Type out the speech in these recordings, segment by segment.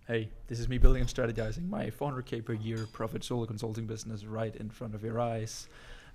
Hey, this is me building and strategizing my 400k per year profit solo consulting business right in front of your eyes.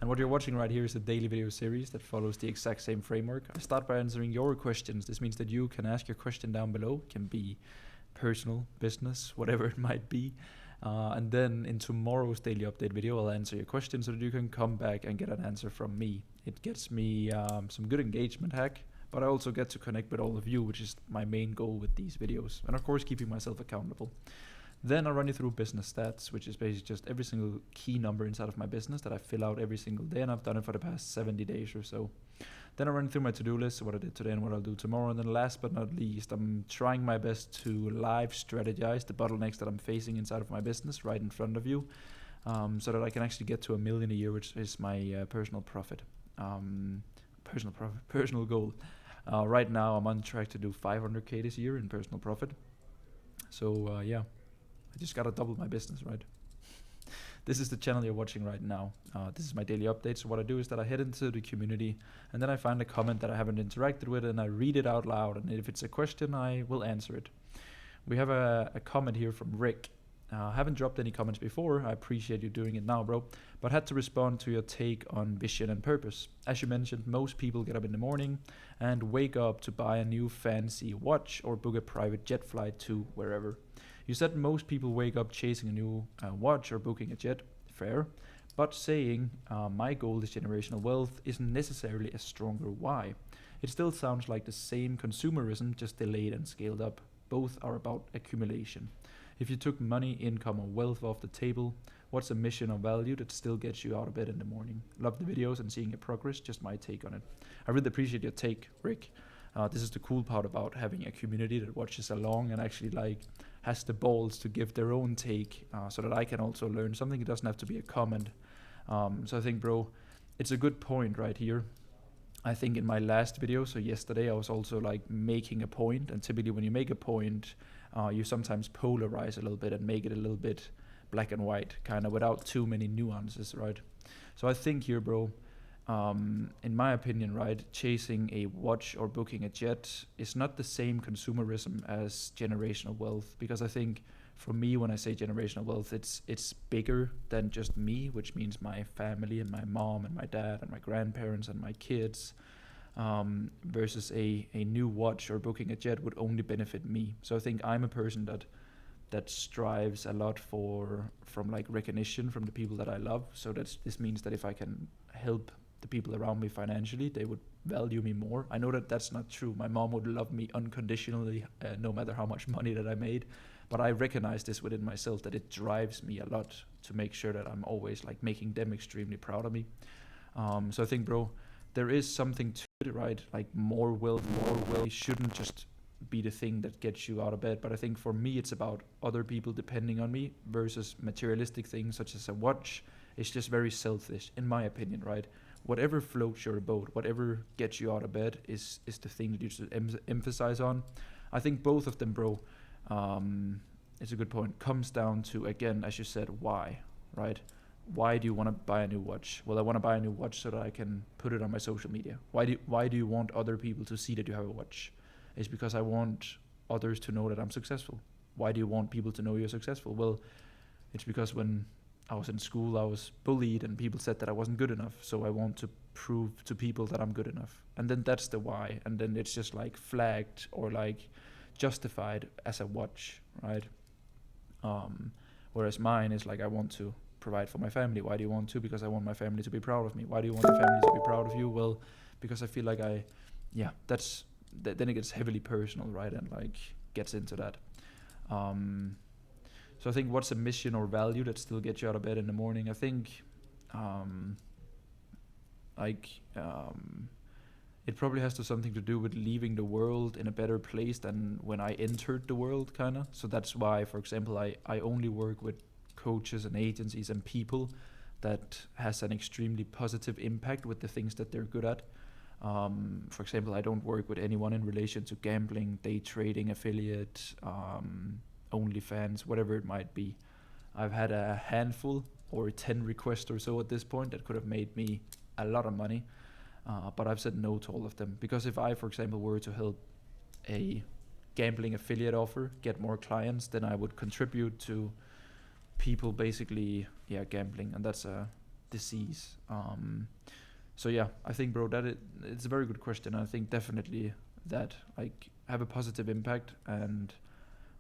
And what you're watching right here is a daily video series that follows the exact same framework. I start by answering your questions. This means that you can ask your question down below. It can be personal, business, whatever it might be. And then in tomorrow's daily update video, I'll answer your question so that you can come back and get an answer from me. It gets me some good engagement hack, but I also get to connect with all of you, which is my main goal with these videos. And of course, keeping myself accountable. Then I'll run you through business stats, which is basically just every single key number inside of my business that I fill out every single day, and I've done it for the past 70 days or so. Then I run through my to-do list, what I did today and what I'll do tomorrow. And then last but not least, I'm trying my best to live strategize the bottlenecks that I'm facing inside of my business right in front of you, so that I can actually get to 1 million a year, which is my personal goal. Right now, I'm on track to do 500k this year in personal profit. So yeah, I just gotta double my business, right? This is the channel you're watching right now. This is my daily update. So what I do is that I head into the community and then I find a comment that I haven't interacted with and I read it out loud. And if it's a question, I will answer it. We have a comment here from Rick. Haven't dropped any comments before. I appreciate you doing it now, bro. But had to respond to your take on vision and purpose. As you mentioned, most people get up in the morning and wake up to buy a new fancy watch or book a private jet flight to wherever. You said most people wake up chasing a new watch or booking a jet. Fair. But saying my goal is generational wealth isn't necessarily a stronger why. It still sounds like the same consumerism, just delayed and scaled up. Both are about accumulation. If you took money, income, or wealth off the table, what's a mission or value that still gets you out of bed in the morning? Love the videos and seeing your progress, just my take on it. I really appreciate your take, Rick. This is the cool part about having a community that watches along and actually has the balls to give their own take, so that I can also learn something. It doesn't have to be a comment. So I think, bro, it's a good point right here. I think in my last video, so yesterday, I was also making a point, and typically when you make a point, you sometimes polarize a little bit and make it a little bit black and white, kind of without too many nuances, right? So I think here, bro, in my opinion, right, chasing a watch or booking a jet is not the same consumerism as generational wealth, because I think for me, when I say generational wealth, it's bigger than just me, which means my family and my mom and my dad and my grandparents and my kids, versus a new watch or booking a jet would only benefit me. So I think I'm a person that strives a lot from recognition from the people that I love. So this means that if I can help the people around me financially, they would value me more. I know that that's not true. My mom would love me unconditionally, no matter how much money that I made. But I recognize this within myself, that it drives me a lot to make sure that I'm always making them extremely proud of me. So I think, bro, there is something to it, right? More wealth shouldn't just be the thing that gets you out of bed. But I think for me, it's about other people depending on me versus materialistic things such as a watch. It's just very selfish, in my opinion, right? Whatever floats your boat, whatever gets you out of bed is the thing that you should emphasize on. I think both of them, bro, it's a good point, comes down to, again, as you said, why, right? Why do you want to buy a new watch? Well, I want to buy a new watch so that I can put it on my social media. Why do you want other people to see that you have a watch? It's because I want others to know that I'm successful. Why do you want people to know you're successful? Well, it's because when I was in school, I was bullied and people said that I wasn't good enough. So I want to prove to people that I'm good enough. And then that's the why. And then it's just flagged or justified as a watch, right? Whereas mine is I want to provide for my family. Why do you want to? Because I want my family to be proud of me. Why do you want your family to be proud of you? Well, because I feel then it gets heavily personal, right? And gets into that. So I think what's a mission or value that still gets you out of bed in the morning? I think it probably has something to do with leaving the world in a better place than when I entered the world, kind of. So that's why, for example, I only work with coaches and agencies and people that has an extremely positive impact with the things that they're good at. For example, I don't work with anyone in relation to gambling, day trading, affiliate, OnlyFans, whatever it might be. I've had a handful or 10 requests or so at this point that could have made me a lot of money. But I've said no to all of them, because if I, for example, were to help a gambling affiliate offer, get more clients, then I would contribute to people basically gambling, and that's a disease. So yeah, I think, bro, that it's a very good question. I think definitely that like have a positive impact, and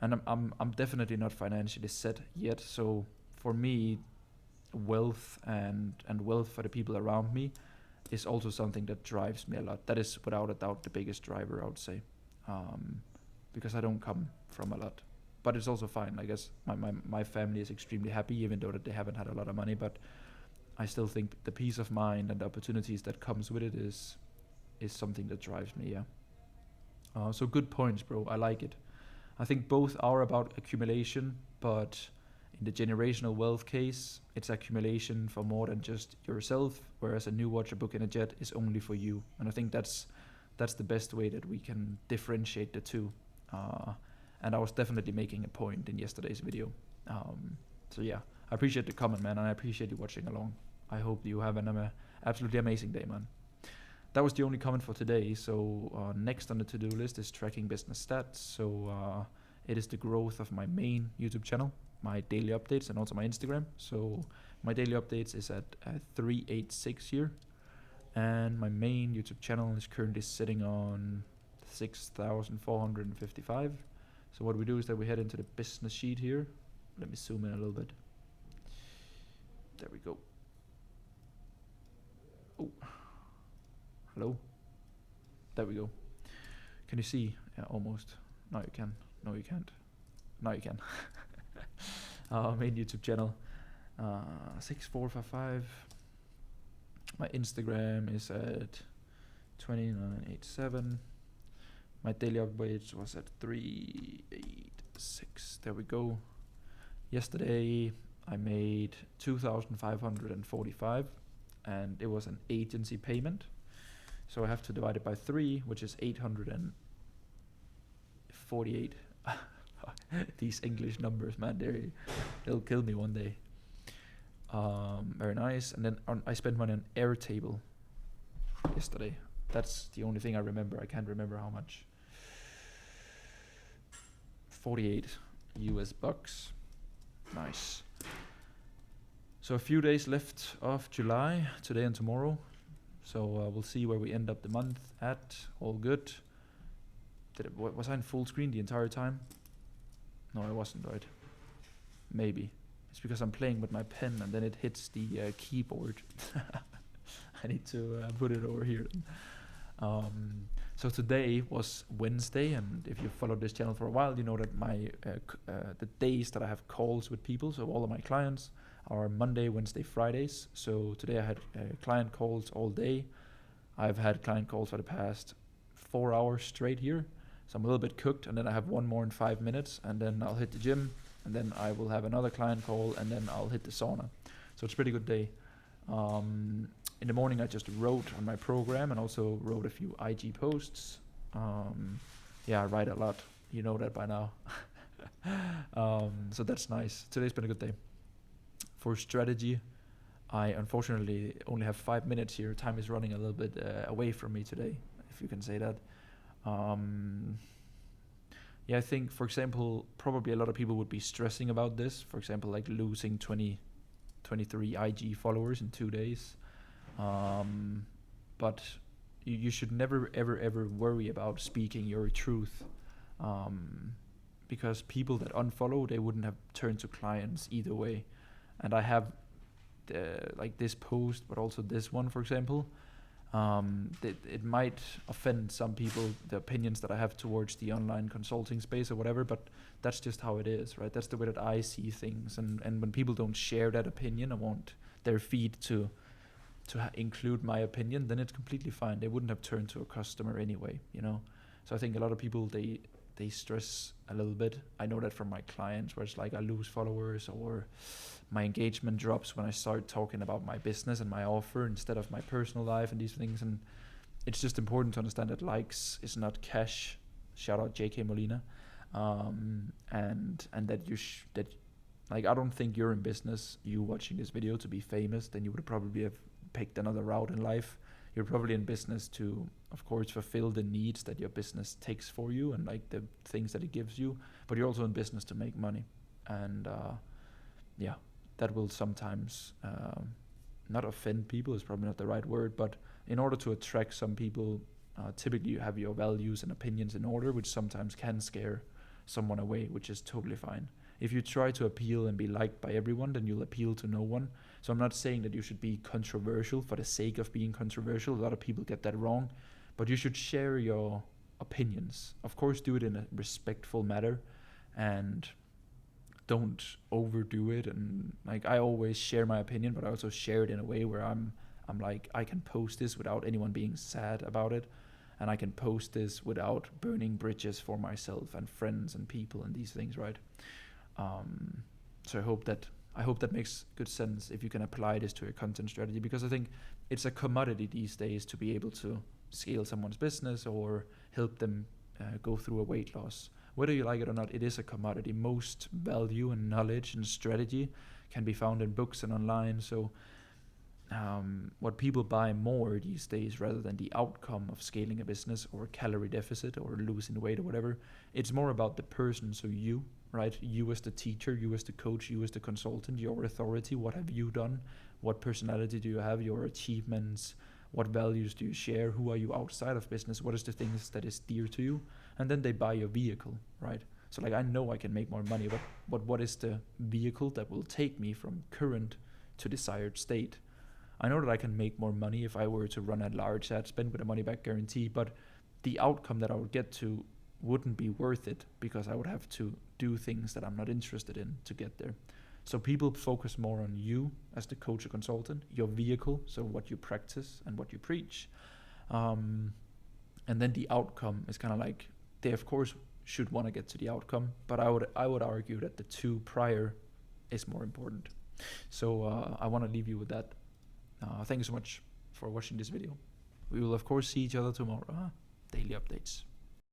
I'm definitely not financially set yet. So for me, wealth and wealth for the people around me is also something that drives me a lot. That is without a doubt the biggest driver, I would say, because I don't come from a lot. But it's also fine. I guess my family is extremely happy, even though that they haven't had a lot of money. But I still think the peace of mind and the opportunities that comes with it is something that drives me. Yeah. So good points, bro. I like it. I think both are about accumulation, but in the generational wealth case, it's accumulation for more than just yourself, whereas a new watch, a book, and a jet is only for you. And I think that's the best way that we can differentiate the two. And I was definitely making a point in yesterday's video. So yeah, I appreciate the comment, man, and I appreciate you watching along. I hope you have an absolutely amazing day, man. That was the only comment for today. So next on the to-do list is tracking business stats. So it is the growth of my main YouTube channel, my daily updates, and also my Instagram. So my daily updates is at 386 here, and my main YouTube channel is currently sitting on 6,455. So what we do is that we head into the business sheet here. Let me zoom in a little bit. There we go. Oh, hello. There we go. Can you see? Yeah, almost. No, you can. No, you can't. Now you can. Main YouTube channel, 6455. My Instagram is at 2987. My daily updates was at 386. There we go. Yesterday I made 2,545, and it was an agency payment. So I have to divide it by 3, which is 848. These English numbers, man, they'll kill me one day. Very nice. And then I spent money on Airtable yesterday. That's the only thing I remember. I can't remember how much. 48 US bucks. Nice. So a few days left of July, today and tomorrow. So we'll see where we end up the month at. All good. Was I in full screen the entire time? No, I wasn't, right? Maybe. It's because I'm playing with my pen and then it hits the keyboard. I need to put it over here. So today was Wednesday, and if you followed this channel for a while, you know that my the days that I have calls with people, so all of my clients, are Monday, Wednesday, Fridays. So today I had client calls all day. I've had client calls for the past 4 hours straight here. So I'm a little bit cooked, and then I have one more in 5 minutes, and then I'll hit the gym, and then I will have another client call, and then I'll hit the sauna. So it's a pretty good day. In the morning I just wrote on my program and also wrote a few IG posts. I write a lot. You know that by now. So that's nice. Today's been a good day. For strategy, I unfortunately only have 5 minutes here. Time is running a little bit away from me today, if you can say that. I think, for example, probably a lot of people would be stressing about this. For example, like losing 23 IG followers in 2 days. But you should never, ever worry about speaking your truth. Because people that unfollow, they wouldn't have turned to clients either way. And I have like this post, but also this one, for example. It might offend some people, the opinions that I have towards the online consulting space or whatever, but that's just how it is, right? That's the way that I see things. And when people don't share that opinion, I want their feed to include my opinion, then it's completely fine. They wouldn't have turned to a customer anyway, you know? So I think a lot of people, they stress a little bit. I know that from my clients, where it's like I lose followers or my engagement drops when I start talking about my business and my offer instead of my personal life and these things. And it's just important to understand that likes is not cash. Shout out JK Molina. And that like, I don't think you're in business, you watching this video, to be famous. Then you would probably have picked another route in life. You're probably in business to, of course, fulfill the needs that your business takes for you and like the things that it gives you, but you're also in business to make money. And yeah, that will sometimes not offend people is probably not the right word, but in order to attract some people, typically you have your values and opinions in order, which sometimes can scare someone away, which is totally fine. If you try to appeal and be liked by everyone, then you'll appeal to no one. So I'm not saying that you should be controversial for the sake of being controversial. A lot of people get that wrong, but you should share your opinions. Of course, do it in a respectful manner, and don't overdo it. And like, I always share my opinion, but I also share it in a way where I'm like, I can post this without anyone being sad about it, and I can post this without burning bridges for myself and friends and people and these things, right? So I hope that makes good sense if you can apply this to your content strategy, because I think it's a commodity these days to be able to scale someone's business or help them go through a weight loss. Whether you like it or not, it is a commodity. Most value and knowledge and strategy can be found in books and online. So what people buy more these days, rather than the outcome of scaling a business or calorie deficit or losing weight or whatever, it's more about the person. So you, right? You as the teacher, you as the coach, you as the consultant, your authority. What have you done? What personality do you have? Your achievements. What values do you share? Who are you outside of business? What is the things that is dear to you? And then they buy your vehicle, right? So like, I know I can make more money, but what is the vehicle that will take me from current to desired state? I know that I can make more money if I were to run a large ad spend with a money back guarantee, but the outcome that I would get to wouldn't be worth it, because I would have to do things that I'm not interested in to get there. So people focus more on you as the coach or consultant, your vehicle, so what you practice and what you preach. And then the outcome is kind of like, they of course should want to get to the outcome, but I would argue that the two prior is more important. So I want to leave you with that. Thank you so much for watching this video. We will of course see each other tomorrow. Daily updates.